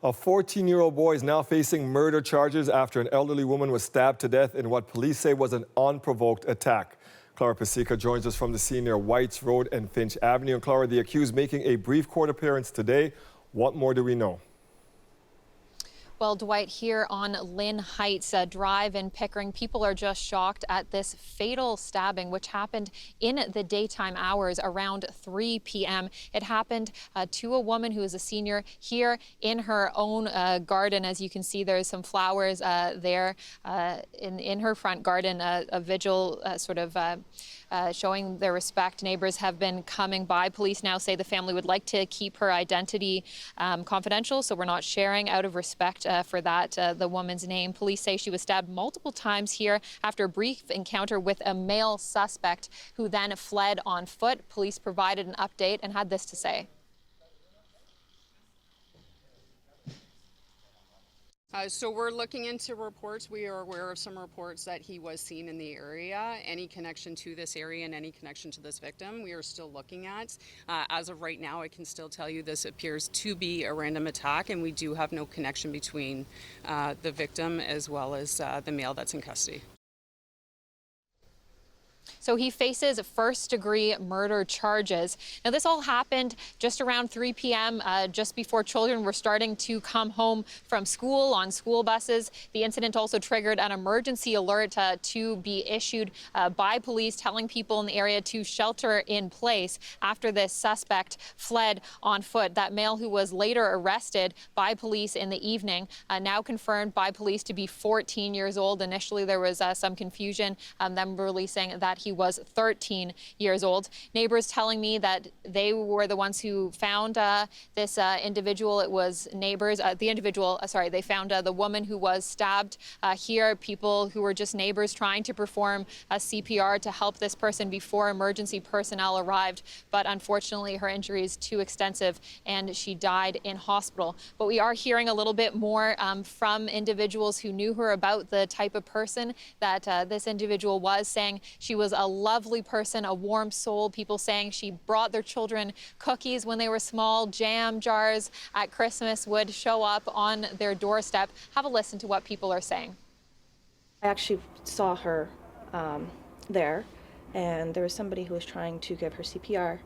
A 14-year-old boy is now facing murder charges after an elderly woman was stabbed to death in what police say was an unprovoked attack. Clara Pasieka joins us from the scene near Whites Road and Finch Avenue. And Clara, the accused making a brief court appearance today. What more do we know? Well, Dwight, here on Lynn Heights Drive in Pickering, people are just shocked at this fatal stabbing, which happened in the daytime hours around 3 p.m. It happened to a woman who is a senior here in her own garden. As you can see, there's some flowers there in her front garden, a vigil showing their respect. Neighbors have been coming by. Police now say the family would like to keep her identity confidential, so we're not sharing out of respect for that, the woman's name. Police say she was stabbed multiple times here after a brief encounter with a male suspect who then fled on foot. Police provided an update and had this to say. So we're looking into reports. We are aware of some reports that he was seen in the area. Any connection to this area and any connection to this victim, we are still looking at. As of right now, I can still tell you this appears to be a random attack, and we do have no connection between the victim as well as the male that's in custody. So he faces first-degree murder charges. Now, this all happened just around 3 p.m., just before children were starting to come home from school on school buses. The incident also triggered an emergency alert to be issued by police, telling people in the area to shelter in place after this suspect fled on foot. That male, who was later arrested by police in the evening, now confirmed by police to be 14 years old. Initially, there was some confusion, them releasing that he was 13 years old. Neighbors telling me that they were the ones who found this individual. It was neighbors, they found the woman who was stabbed here. People who were just neighbors trying to perform CPR to help this person before emergency personnel arrived. But unfortunately, her injury is too extensive and she died in hospital. But we are hearing a little bit more from individuals who knew her about the type of person that this individual was, saying she was a lovely person, a warm soul. People saying she brought their children cookies when they were small. Jam jars at Christmas would show up on their doorstep. Have a listen to what people are saying. I actually saw her there, and there was somebody who was trying to give her CPR.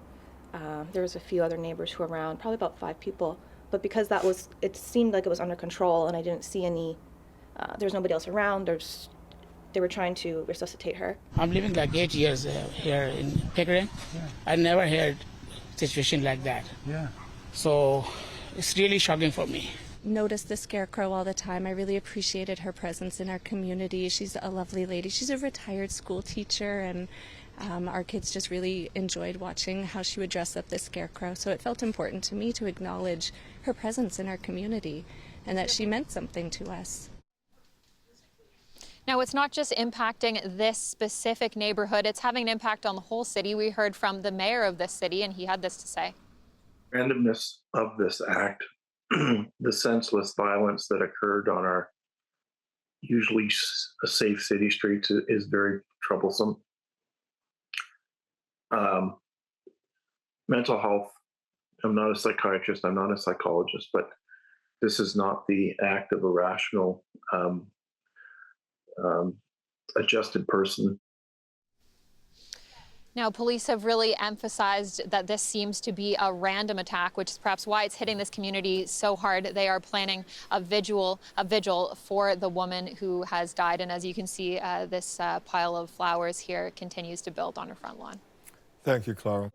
There was a few other neighbors who were around, probably about 5 people. But because it seemed like it was under control, and I didn't see any, there's nobody else around. They were trying to resuscitate her. I'm living like 8 years here in Pickering. Yeah. I never heard a situation like that. Yeah. So it's really shocking for me. Noticed the scarecrow all the time. I really appreciated her presence in our community. She's a lovely lady. She's a retired school teacher, and our kids just really enjoyed watching how she would dress up the scarecrow. So it felt important to me to acknowledge her presence in our community and that she meant something to us. Now, it's not just impacting this specific neighborhood, it's having an impact on the whole city. We heard from the mayor of this city, and he had this to say. Randomness of this act, the senseless violence that occurred on our usually safe city streets is very troublesome. Mental health, I'm not a psychiatrist, I'm not a psychologist, but this is not the act of a rational, adjusted person. Now, police have really emphasized that this seems to be a random attack, which is perhaps why it's hitting this community so hard. They are planning a vigil for the woman who has died. And as you can see, this pile of flowers here continues to build on her front lawn. Thank you, Clara.